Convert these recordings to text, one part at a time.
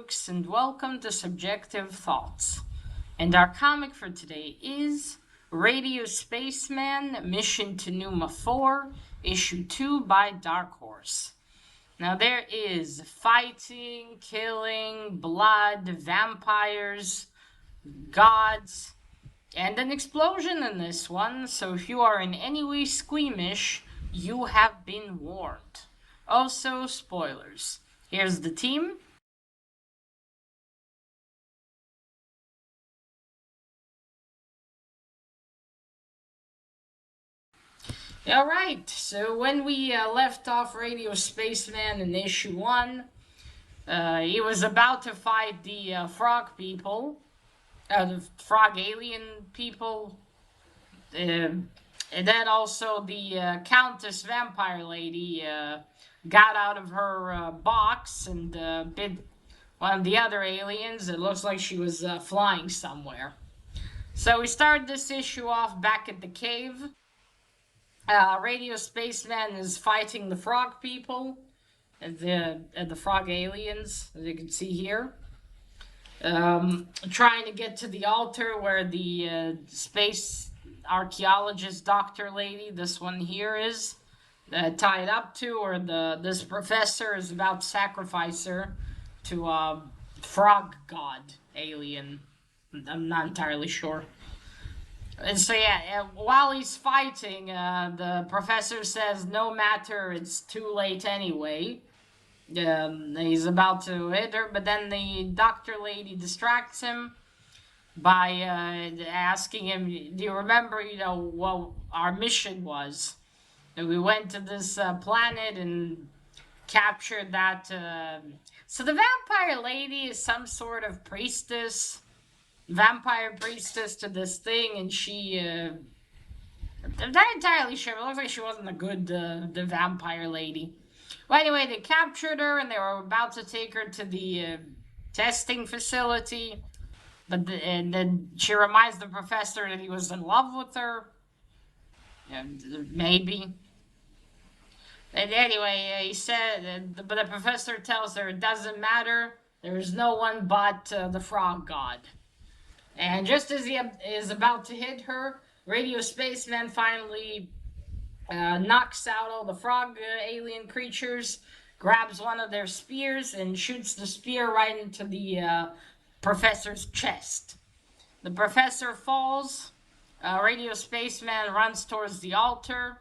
folks, and welcome to Subjective Thoughts. And our comic for today is Radio Spaceman, Mission to Numa 4, Issue 2 by Dark Horse. Now there is fighting, killing, blood, vampires, gods, and an explosion in this one, so if you are in any way squeamish, you have been warned. Also, spoilers. Here's the team. Alright, so when we left off Radio Spaceman in issue 1, he was about to fight the frog people, the frog alien people, and then also the Countess Vampire Lady got out of her box and bit one of the other aliens. It looks like she was flying somewhere. So we started this issue off back at the cave. Radio Spaceman is fighting the frog people, and the frog aliens, as you can see here. Trying to get to the altar where the space archaeologist doctor lady, this one here, is tied up to, or this professor is about to sacrifice her to a frog god alien. I'm not entirely sure. And so yeah, while he's fighting, the professor says, no matter, it's too late anyway. He's about to hit her, but then the doctor lady distracts him by asking him, do you remember, what our mission was? And we went to this planet and captured that. So the vampire lady is some sort of vampire priestess to this thing, and she, I'm not entirely sure, but it looks like she wasn't a good the vampire lady. Well, anyway, they captured her, and they were about to take her to the testing facility, and then she reminds the professor that he was in love with her, and maybe. And anyway, he said, but the professor tells her it doesn't matter, there's no one but the frog god. And just as he is about to hit her, Radio Spaceman finally knocks out all the frog alien creatures, grabs one of their spears, and shoots the spear right into the professor's chest. The professor falls. Radio Spaceman runs towards the altar.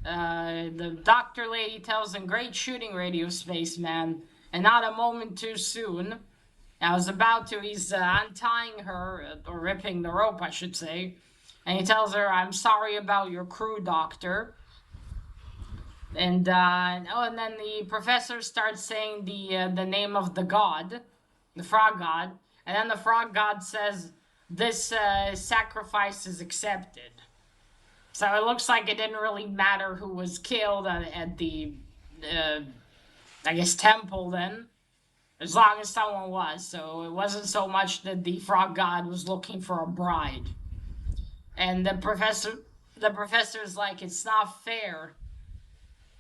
The doctor lady tells him, great shooting, Radio Spaceman, and not a moment too soon. I was about to, he's untying her, or ripping the rope, I should say, and he tells her, I'm sorry about your crew, doctor. And then the professor starts saying the name of the god, the frog god, and then the frog god says, this sacrifice is accepted. So it looks like it didn't really matter who was killed at the, I guess, temple then, as long as someone was. So it wasn't so much that the frog god was looking for a bride. And the professor's like, it's not fair.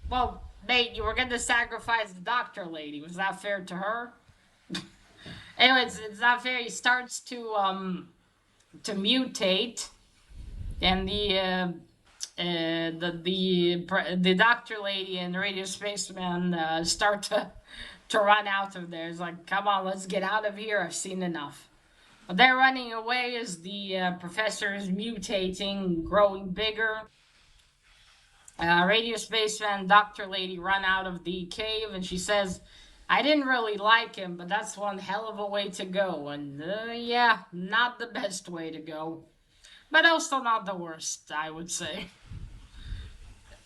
Well, mate, you were going to sacrifice the doctor lady. Was that fair to her? Anyway, it's not fair. He starts to mutate, and the doctor lady and the Radio Spaceman start to run out of there. It's like, come on, let's get out of here. I've seen enough. But they're running away as the professor is mutating, growing bigger. Radio Spaceman and Doctor Lady run out of the cave, and she says, I didn't really like him, but that's one hell of a way to go. And yeah, not the best way to go. But also not the worst, I would say.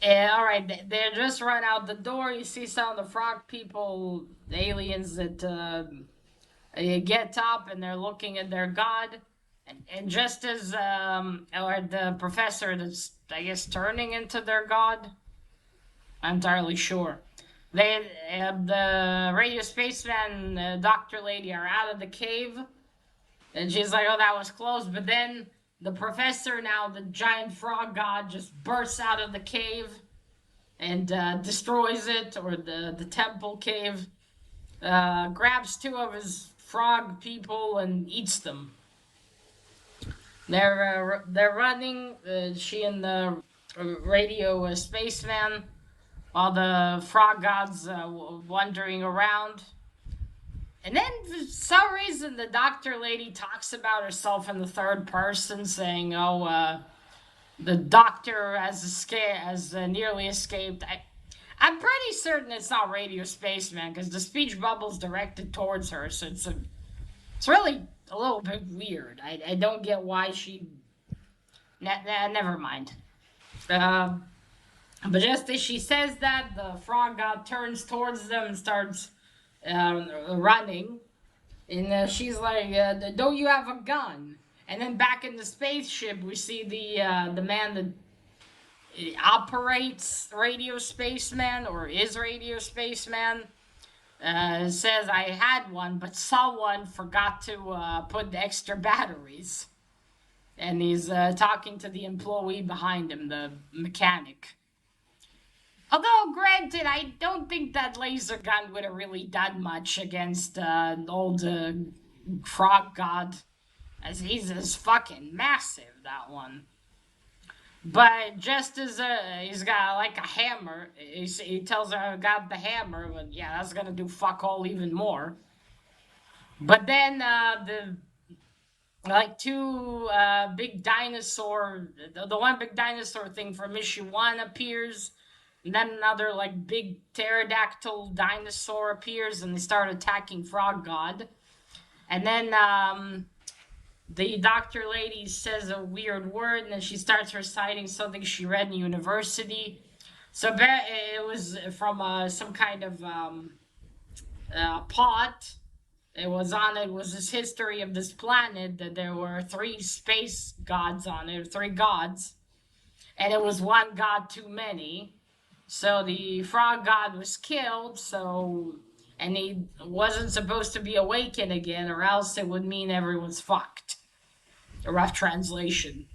Alright, they just run out the door. You see some of the frog people, the aliens that get up and they're looking at their god. And just as or the professor that's, I guess, turning into their god, I'm entirely sure. The Radio Spaceman and Doctor Lady are out of the cave, and she's like, oh, that was close. But then the professor, now the giant frog god, just bursts out of the cave and destroys it, or the temple cave. grabs two of his frog people and eats them. They're running. She and the radio spaceman, while the frog gods wandering around. And then for some reason, the doctor lady talks about herself in the third person, saying, "Oh, the doctor has nearly escaped." I'm pretty certain it's not Radio Spaceman because the speech bubble's directed towards her, so it's really a little bit weird. I don't get why she. Never mind. Um, but just as she says that, the frog god turns towards them and starts running. And she's like, "Don't you have a gun?" And then back in the spaceship, we see the man that operates Radio Spaceman or is Radio Spaceman. Says I had one, but someone forgot to put the extra batteries. And he's talking to the employee behind him, the mechanic. Although, granted, I don't think that laser gun would have really done much against an old frog god, as he's as fucking massive, that one. But just as he's got like a hammer, he tells her I got the hammer, but yeah, that's gonna do fuck all even more. But then the like two big dinosaur, the one big dinosaur thing from issue one appears, and then another like big pterodactyl dinosaur appears, and they start attacking Frog God. And then the doctor lady says a weird word, and then she starts reciting something she read in university. So it was from some kind of pot. It was this history of this planet that there were three space gods on it, three gods, and it was one god too many. So the frog god was killed, and he wasn't supposed to be awakened again, or else it would mean everyone's fucked. A rough translation.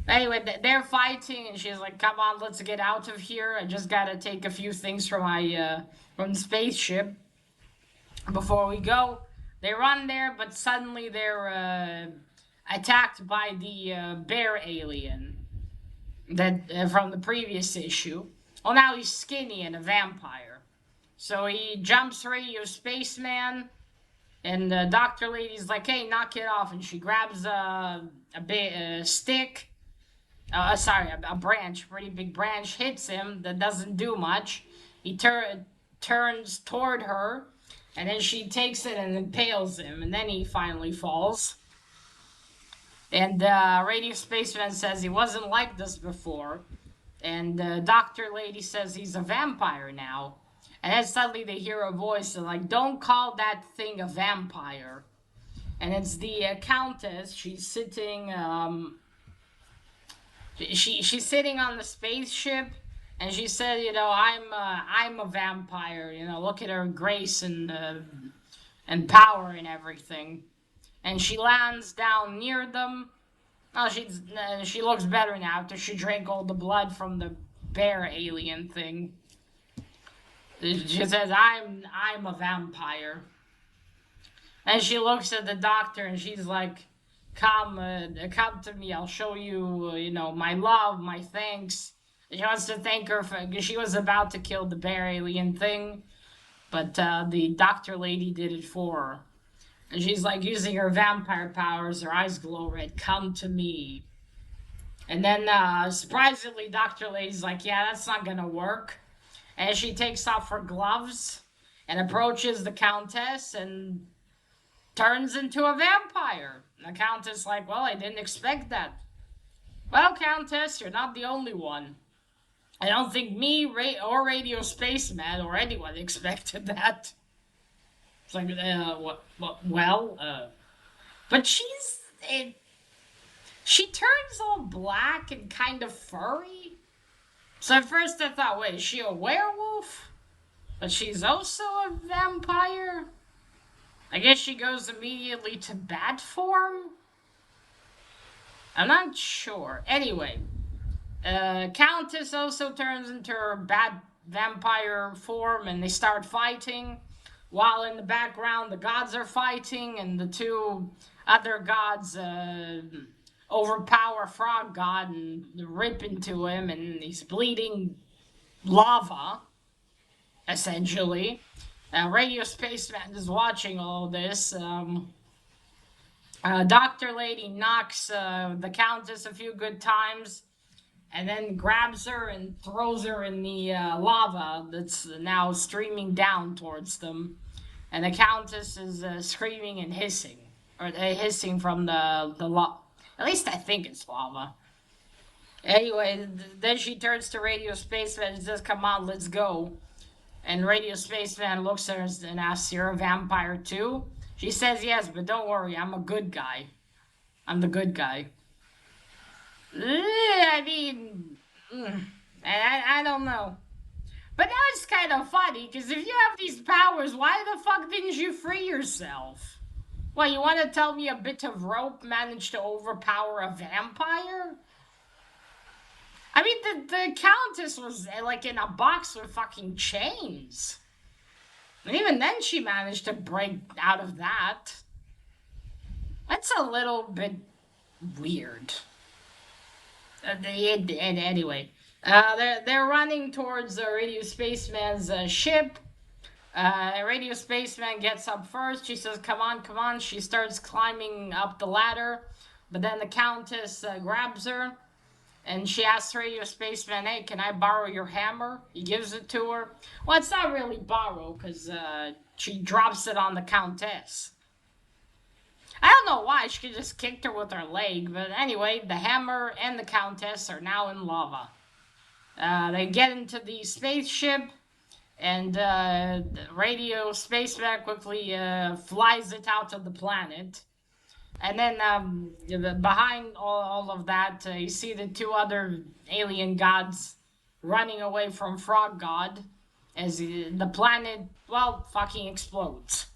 Anyway, they're fighting, and she's like, "Come on, let's get out of here. I just gotta take a few things from the spaceship before we go." They run there, but suddenly they're attacked by the bear alien that from the previous issue. Well, now he's skinny and a vampire. So he jumps Radio Spaceman, and the doctor lady's like, "Hey, knock it off." And she grabs a stick. Sorry, a branch, pretty big branch, hits him. That doesn't do much. He turns toward her, and then she takes it and impales him. And then he finally falls. And Radio Spaceman says he wasn't like this before. And the doctor lady says he's a vampire now. And then suddenly they hear a voice like, "Don't call that thing a vampire." And it's the countess. She's sitting. She's sitting on the spaceship, and she said, I'm a vampire. Look at her grace and power and everything." And she lands down near them. Oh, she looks better now after she drank all the blood from the bear alien thing. She says, I'm a vampire." And she looks at the doctor, and she's like, come to me. I'll show you, my love, my thanks." She wants to thank her because she was about to kill the bear alien thing, but the doctor lady did it for her. And she's like using her vampire powers. Her eyes glow red. "Come to me." And then surprisingly, Doctor Lady's like, "Yeah, that's not gonna work." And she takes off her gloves and approaches the Countess and turns into a vampire. And the Countess like, "Well, I didn't expect that." "Well, Countess, you're not the only one. I don't think me or Radio Spaceman or anyone expected that." It's like, but she turns all black and kind of furry. So at first I thought, wait, is she a werewolf? But she's also a vampire? I guess she goes immediately to bat form? I'm not sure. Anyway, Countess also turns into her bat vampire form, and they start fighting. while in the background the gods are fighting, and the two other gods overpower Frog God and rip into him, and he's bleeding lava, essentially. Radio Spaceman is watching all this. Dr. Lady knocks the Countess a few good times, and then grabs her and throws her in the lava that's now streaming down towards them. And the Countess is screaming and hissing, or hissing from the lava. At least I think it's lava. Anyway, then she turns to Radio Spaceman and says, "Come on, let's go." And Radio Spaceman looks at her and asks, "You're a vampire too?" She says, "Yes, but don't worry, I'm a good guy. I'm the good guy." I mean, I don't know. But now it's kind of funny, because if you have these powers, why the fuck didn't you free yourself? What, you want to tell me a bit of rope managed to overpower a vampire? I mean, the Countess was like in a box with fucking chains. And even then she managed to break out of that. That's a little bit weird. Anyway, they're running towards Radio Spaceman's ship. Radio Spaceman gets up first. She says, "Come on, come on." She starts climbing up the ladder, but then the Countess grabs her, and she asks Radio Spaceman, "Hey, can I borrow your hammer?" He gives it to her. Well, it's not really borrow, because she drops it on the Countess. I don't know why. She could just kicked her with her leg. But anyway, the hammer and the Countess are now in lava. They get into the spaceship, and Radio Spaceman quickly flies it out of the planet. And then behind all of that, you see the two other alien gods running away from Frog God as the planet, well, fucking explodes.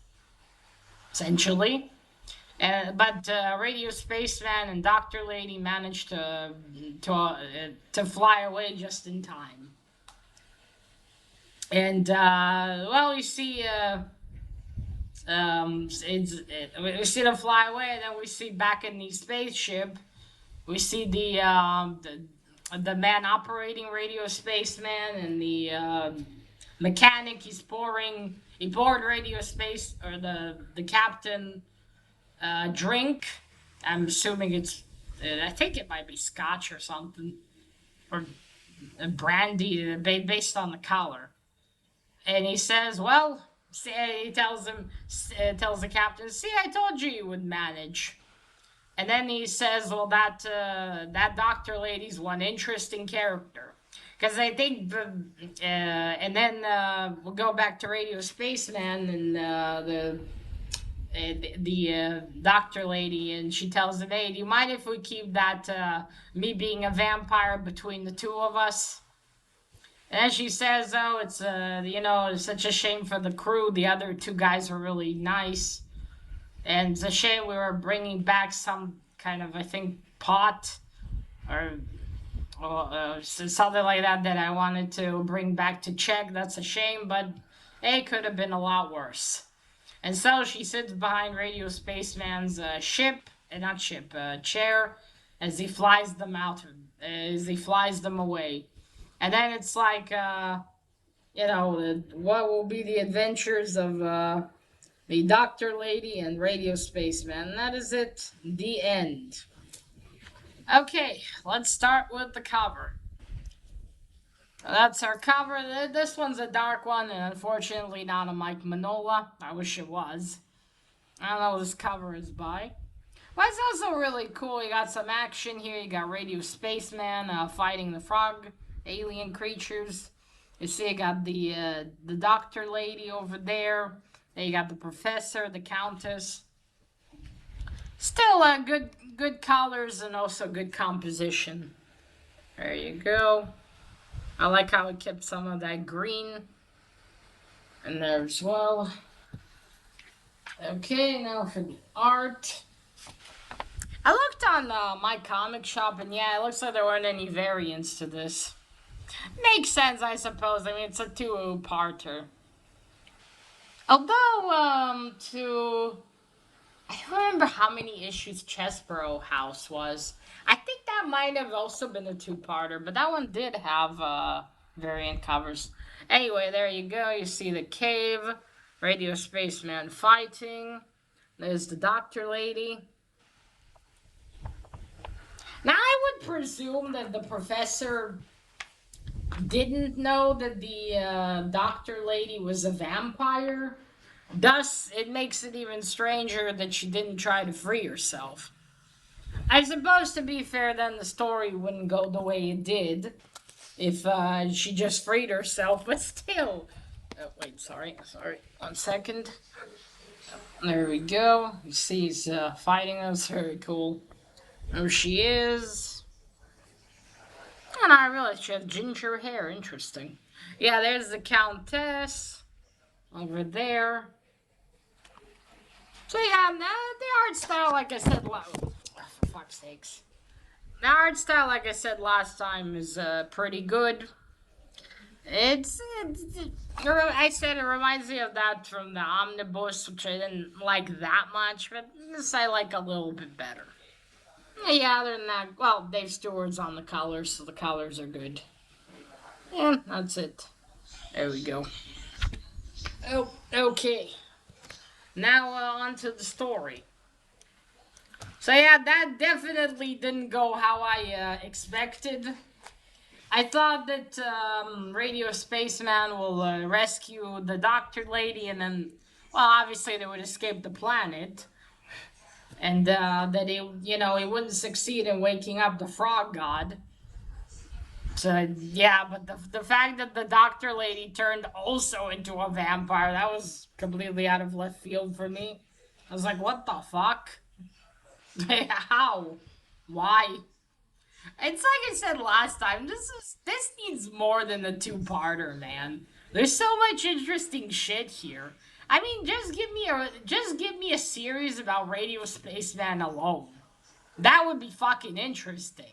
Essentially. But Radio Spaceman and Dr. Lady managed to fly away just in time. And well, we see we see them fly away, and then we see back in the spaceship, we see the man operating Radio Spaceman and the mechanic. He poured Radio Space, or the captain, drink. I'm assuming I think it might be scotch or something, or brandy, based on the color. And he says, "Well," he tells the captain, "See, I told you would manage." And then he says, "Well, that Doctor Lady's one interesting character." Because I think and then we'll go back to Radio Spaceman and the Doctor Lady, and she tells him, "Hey, do you mind if we keep that me being a vampire between the two of us?" And then she says, "Oh, it's it's such a shame for the crew. The other two guys were really nice, and it's a shame we were bringing back some kind of, I think, pot or something like that I wanted to bring back to check. That's a shame, but it could have been a lot worse." And so she sits behind Radio Spaceman's chair, as he flies them away. And then it's like, what will be the adventures of the Doctor Lady and Radio Spaceman. And that is it. The end. Okay, let's start with the cover. That's our cover. This one's a dark one, and unfortunately not a Mike Mignola. I wish it was. I don't know what this cover is by. But it's also really cool. You got some action here. You got Radio Spaceman fighting the frog alien creatures. You see you got the Doctor Lady over there. Then you got the Professor, the Countess. Still good colors and also good composition. There you go. I like how it kept some of that green in there as well. Okay, now for the art. I looked on my comic shop, and yeah, it looks like there weren't any variants to this. Makes sense, I suppose. I mean, it's a two-parter. Although, to I don't remember how many issues Chesborough House was. I think that might have also been a two-parter, but that one did have variant covers. Anyway, there you go. You see the cave, Radio Spaceman fighting. There's the doctor lady. Now, I would presume that the professor didn't know that the doctor lady was a vampire. Thus, it makes it even stranger that she didn't try to free herself. I suppose, to be fair, then the story wouldn't go the way it did if she just freed herself, but still. Oh, wait, sorry. 1 second. There we go. You see, he's fighting us. Very cool. There she is. And I realized she had ginger hair. Interesting. Yeah, there's the Countess over there. So yeah, the art style, like I said, for fuck's sakes. The art style, like I said last time, is pretty good. I said it reminds me of that from the Omnibus, which I didn't like that much, but this I like a little bit better. Yeah, other than that, well, Dave Stewart's on the colors, so the colors are good. Yeah, that's it. There we go. Oh, okay. Now on to the story. So yeah, that definitely didn't go how I expected. I thought that Radio Spaceman will rescue the doctor lady, and then, well, obviously they would escape the planet, and that he wouldn't succeed in waking up the frog god. So yeah, but the fact that the doctor lady turned also into a vampire, that was completely out of left field for me. I was like, what the fuck? How? Why? It's like I said last time. This needs more than a two-parter, man. There's so much interesting shit here. I mean, just give me a series about Radio Spaceman alone. That would be fucking interesting.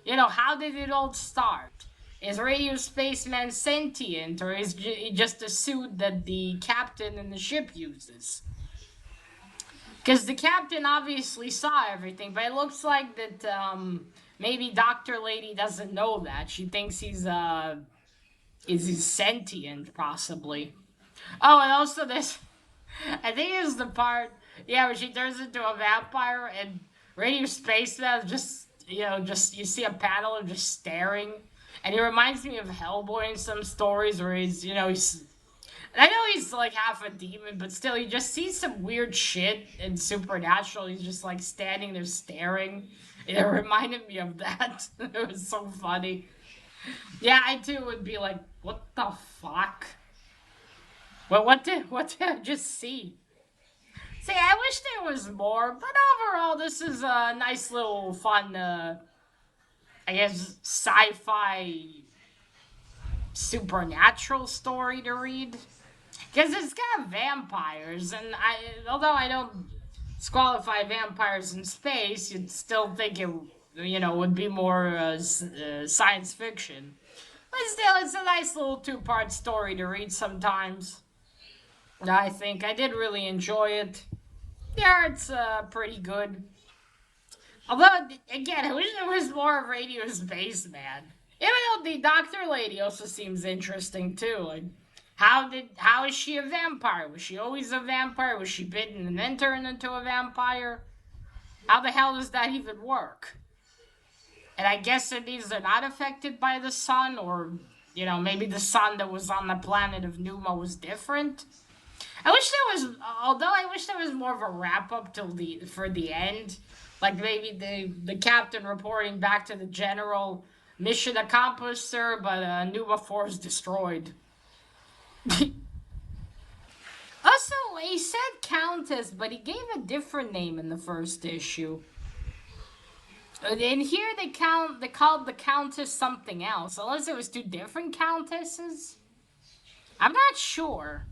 How did it all start? Is Radio Spaceman sentient, or is it just a suit that the captain and the ship uses? Because the captain obviously saw everything, but it looks like that maybe Doctor Lady doesn't know that. She thinks he's sentient, possibly. Oh, and also this, I think it's the part, yeah, where she turns into a vampire and Radio Spaceman just you see a panel of just staring, and he reminds me of Hellboy in some stories where he's and I know he's like half a demon, but still, he just sees some weird shit in Supernatural. He's just like standing there staring. It reminded me of that. It was so funny. Yeah, I too would be like, what the fuck? Well, what did I just see? See, I wish there was more, but overall, this is a nice little fun, I guess, sci-fi supernatural story to read. Because it's got vampires, and although I don't disqualify vampires in space, you'd still think it, would be more science fiction. But still, it's a nice little two-part story to read sometimes. I think I did really enjoy it. The art's pretty good. Although, again, I wish there was more of Radio Spaceman. Even though the Doctor Lady also seems interesting too. Like, how is she a vampire? Was she always a vampire? Was she bitten and then turned into a vampire? How the hell does that even work? And I guess that these are not affected by the sun, or maybe the sun that was on the planet of Numa was different. Although I wish there was more of a wrap up for the end, like maybe the captain reporting back to the general, mission accomplished, sir, but Numa 4 is destroyed. Also, he said Countess, but he gave a different name in the first issue. In here, they called the Countess something else, unless it was two different Countesses. I'm not sure.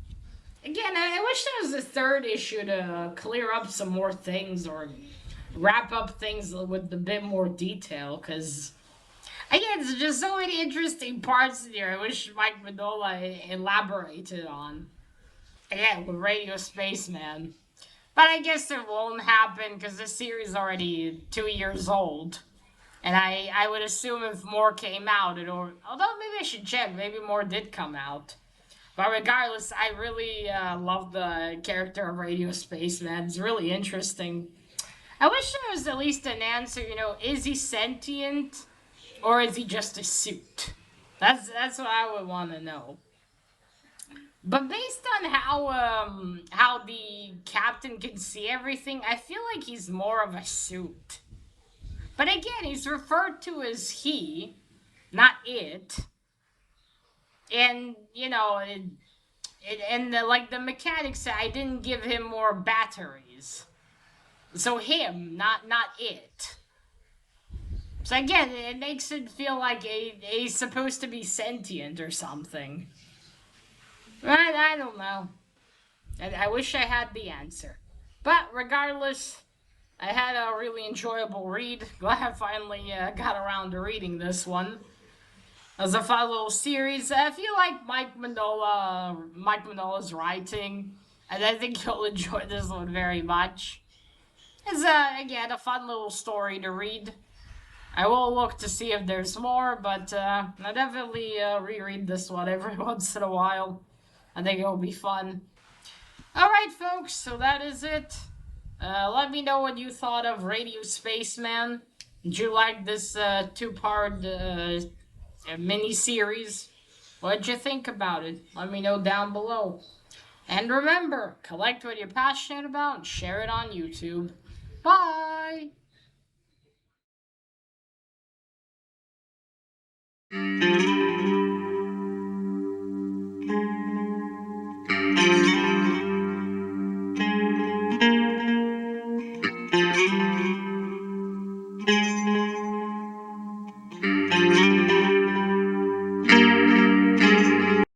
Again, I wish there was a third issue to clear up some more things or wrap up things with a bit more detail, because again, there's just so many interesting parts in here I wish Mike Mignola elaborated on. Yeah, with Radio Spaceman. But I guess it won't happen because the series is already 2 years old. And I would assume if more came out, although maybe I should check, maybe more did come out. But regardless, I really love the character of Radio Spaceman. It's really interesting. I wish there was at least an answer. Is he sentient or is he just a suit? That's what I would want to know. But based on how the captain can see everything, I feel like he's more of a suit. But again, he's referred to as he, not it. And and like the mechanic said, I didn't give him more batteries. So him, not it. So again, it makes it feel like he's supposed to be sentient or something. I don't know. I wish I had the answer. But regardless, I had a really enjoyable read. Glad I finally got around to reading this one. It was a fun little series. I feel like Mike Manola's writing, and I think you'll enjoy this one very much. It's again a fun little story to read. I will look to see if there's more, but I definitely reread this one every once in a while. I think it'll be fun. Alright, folks, so that is it. Let me know what you thought of Radio Spaceman. Did you like this two-part mini series? What'd you think about it? Let me know down below. And remember, collect what you're passionate about and share it on YouTube. Bye!